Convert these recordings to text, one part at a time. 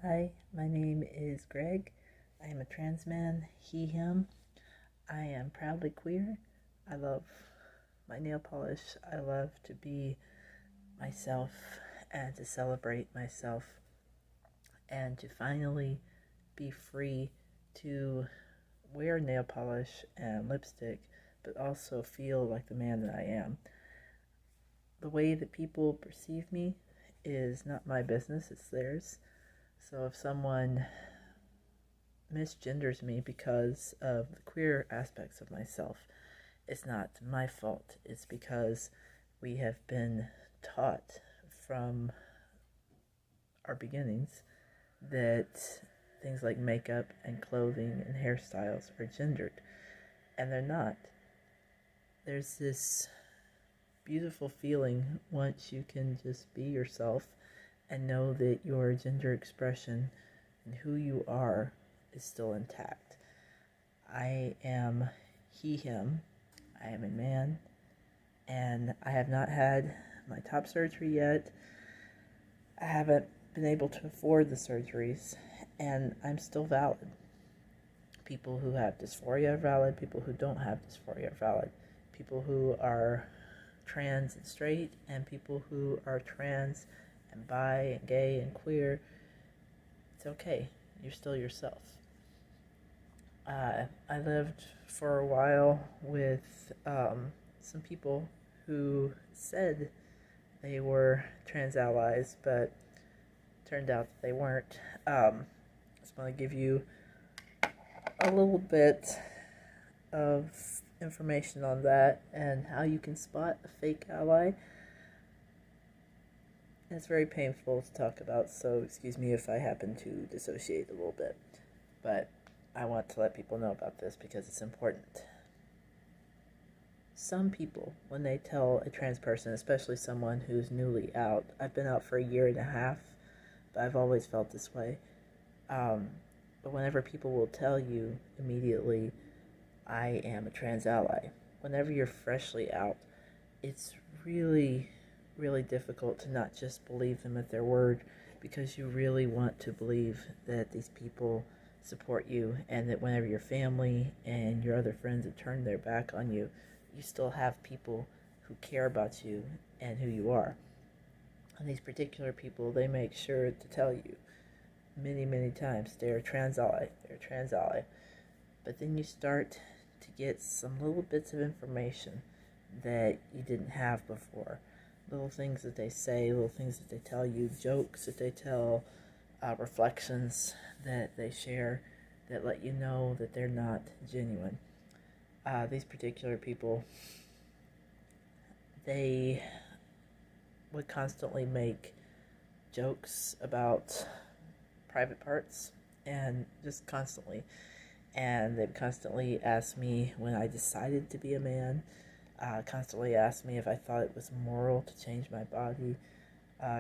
Hi, my name is Greg. I am a trans man, he, him. I am proudly queer. I love my nail polish. I love to be myself and to celebrate myself and to finally be free to wear nail polish and lipstick, but also feel like the man that I am. The way that people perceive me is not my business, it's theirs. So if someone misgenders me because of the queer aspects of myself, it's not my fault. It's because we have been taught from our beginnings that things like makeup and clothing and hairstyles are gendered, and they're not. There's this beautiful feeling once you can just be yourself and know that your gender expression and who you are is still intact. I am he, him. I am a man, and I have not had my top surgery yet. I haven't been able to afford the surgeries, and I'm still valid. People who have dysphoria are valid. People who don't have dysphoria are valid. People who are trans and straight, and people who are trans and bi and gay and queer, it's okay. You're still yourself. I lived for a while with some people who said they were trans allies, but turned out that they weren't. Just want to give you a little bit of information on that and how you can spot a fake ally. It's very painful to talk about, so excuse me if I happen to dissociate a little bit. But I want to let people know about this because it's important. Some people, when they tell a trans person, especially someone who's newly out, I've been out for a year and a half, but I've always felt this way. But whenever people will tell you immediately, I am a trans ally, whenever you're freshly out, it's really, really difficult to not just believe them at their word, because you really want to believe that these people support you, and that whenever your family and your other friends have turned their back on you, you still have people who care about you and who you are. And these particular people, they make sure to tell you many, many times they're a trans ally, they're a trans ally. But then you start to get some little bits of information that you didn't have before. Little things that they say, little things that they tell you, jokes that they tell, reflections that they share that let you know that they're not genuine. These particular people, they would constantly make jokes about private parts, and just constantly. And they'd constantly ask me when I decided to be a man, constantly ask me if I thought it was moral to change my body,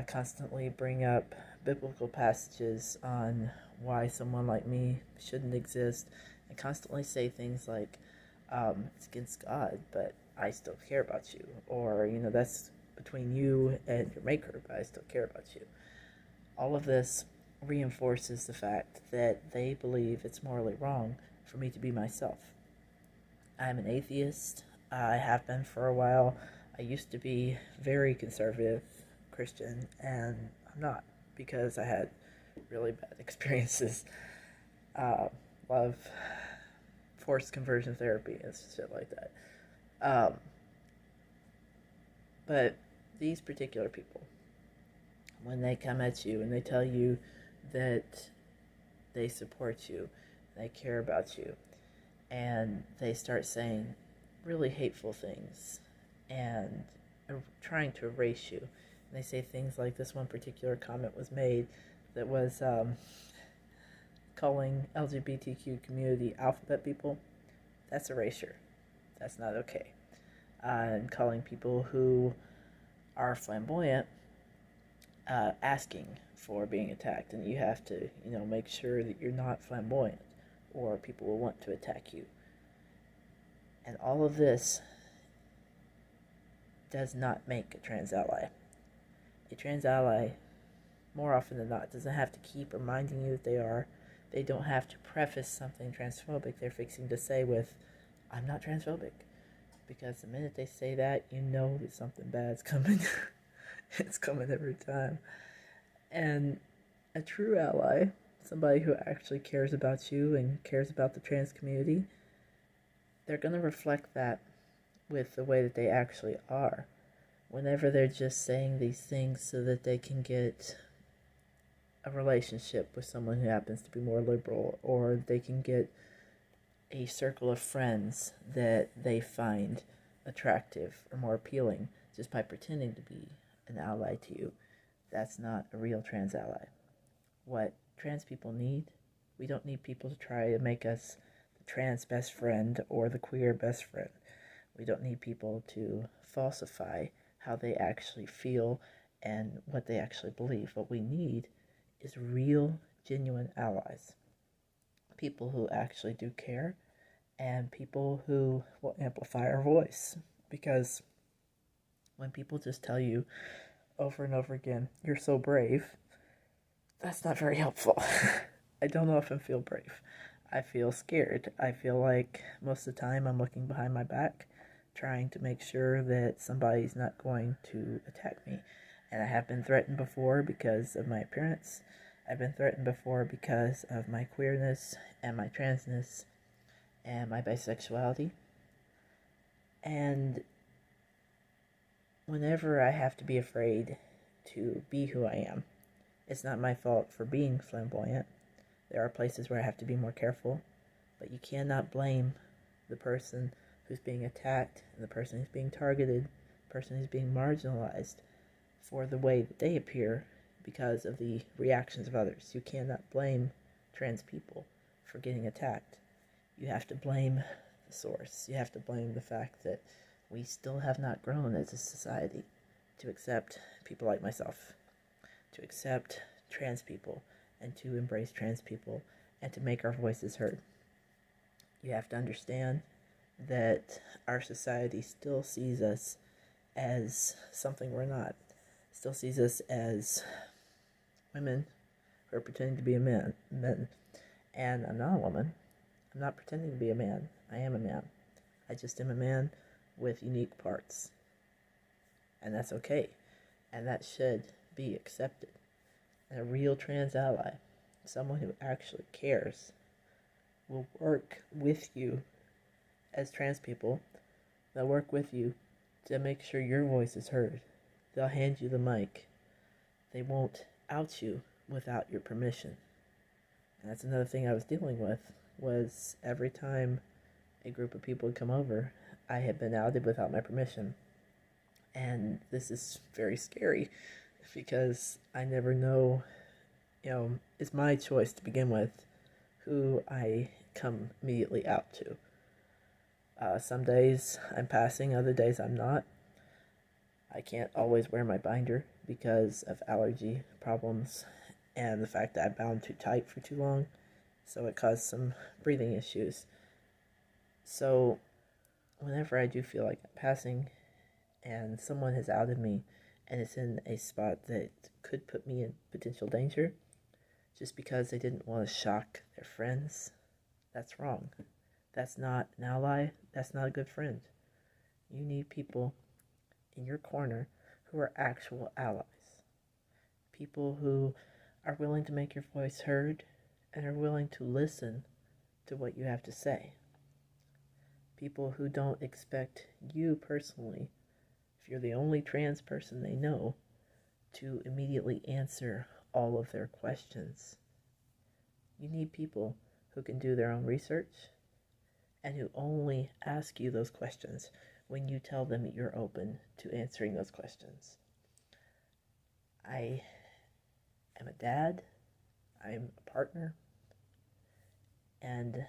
constantly bring up biblical passages on why someone like me shouldn't exist, and constantly say things like, it's against God, but I still care about you, or, that's between you and your maker, but I still care about you. All of this reinforces the fact that they believe it's morally wrong for me to be myself. I'm an atheist. I have been for a while. I used to be very conservative Christian, and I'm not, because I had really bad experiences. Love forced conversion therapy and shit like that. But these particular people, when they come at you and they tell you that they support you, they care about you, and they start saying really hateful things and trying to erase you. And they say things like, this one particular comment was made that was calling LGBTQ community alphabet people. That's erasure. That's not okay. And calling people who are flamboyant asking for being attacked, and you have to, make sure that you're not flamboyant, or people will want to attack you. And all of this does not make a trans ally. A trans ally more often than not. It doesn't have to keep reminding you that they are. They don't have to preface something transphobic they're fixing to say with, I'm not transphobic. Because the minute they say that, you know that something bad's coming. It's coming every time. And a true ally, somebody who actually cares about you and cares about the trans community, they're going to reflect that with the way that they actually are. Whenever they're just saying these things so that they can get a relationship with someone who happens to be more liberal, or they can get a circle of friends that they find attractive or more appealing just by pretending to be an ally to you, that's not a real trans ally. What trans people need, we don't need people to try to make us the trans best friend or the queer best friend. We don't need people to falsify how they actually feel and what they actually believe. What we need is real, genuine allies. People who actually do care, and people who will amplify our voice. Because when people just tell you over and over again, you're so brave, that's not very helpful. I don't often feel brave. I feel scared. I feel like most of the time I'm looking behind my back, trying to make sure that somebody's not going to attack me. And I have been threatened before because of my appearance. I've been threatened before because of my queerness and my transness and my bisexuality. And whenever I have to be afraid to be who I am, it's not my fault for being flamboyant. There are places where I have to be more careful, but you cannot blame the person who's being attacked and the person who's being targeted, the person who's being marginalized for the way that they appear because of the reactions of others. You cannot blame trans people for getting attacked. You have to blame the source. You have to blame the fact that we still have not grown as a society to accept people like myself, to accept trans people, and to embrace trans people, and to make our voices heard. You have to understand that our society still sees us as something we're not. Still sees us as women who are pretending to be men. And I'm not a woman. I'm not pretending to be a man. I am a man. I just am a man with unique parts. And that's okay. And that should be accepted. And a real trans ally, someone who actually cares, will work with you as trans people. They'll work with you to make sure your voice is heard. They'll hand you the mic. They won't out you without your permission. And that's another thing I was dealing with, was every time a group of people would come over, I had been outed without my permission. And this is very scary because I never know, it's my choice to begin with who I come immediately out to. Some days I'm passing, other days I'm not. I can't always wear my binder because of allergy problems and the fact that I bound too tight for too long, so it caused some breathing issues. So whenever I do feel like I'm passing and someone has outed me and it's in a spot that could put me in potential danger just because they didn't want to shock their friends, that's wrong. That's not an ally. That's not a good friend. You need people in your corner who are actual allies. People who are willing to make your voice heard and are willing to listen to what you have to say. People who don't expect you personally, if you're the only trans person they know, to immediately answer all of their questions. You need people who can do their own research and who only ask you those questions when you tell them that you're open to answering those questions. I am a dad, I'm a partner, and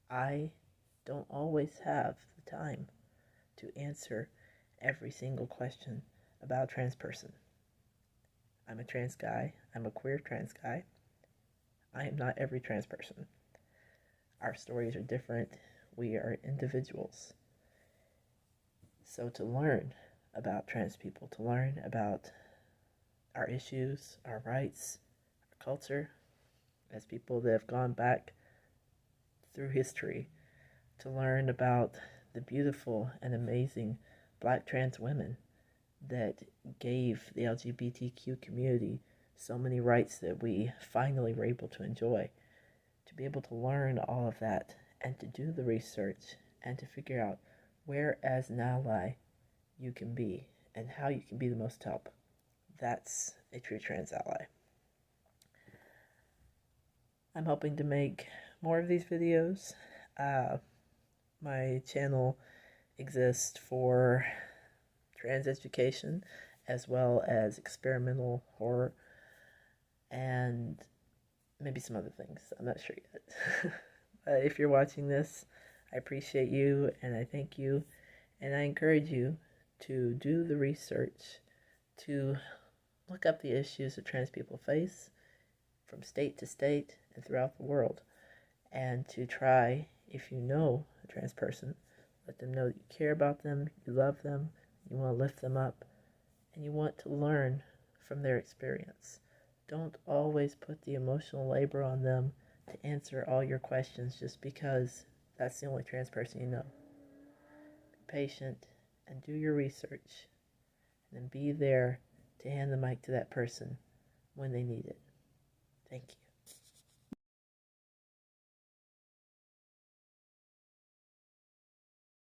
I don't always have the time to answer every single question about a trans person. I'm a trans guy, I'm a queer trans guy. I am not every trans person. Our stories are different. We are individuals. So to learn about trans people, to learn about our issues, our rights, our culture, as people that have gone back through history to learn about the beautiful and amazing Black trans women that gave the LGBTQ community so many rights that we finally were able to enjoy. To be able to learn all of that and to do the research and to figure out where, as an ally, you can be and how you can be the most help. That's a true trans ally. I'm hoping to make more of these videos. My channel exists for trans education as well as experimental horror and maybe some other things. I'm not sure yet. But if you're watching this, I appreciate you and I thank you, and I encourage you to do the research, to look up the issues that trans people face from state to state and throughout the world, and to try, if you know a trans person, let them know that you care about them, you love them, you want to lift them up, and you want to learn from their experience. Don't always put the emotional labor on them to answer all your questions just because that's the only trans person you know. Be patient and do your research, and then be there to hand the mic to that person when they need it. Thank you.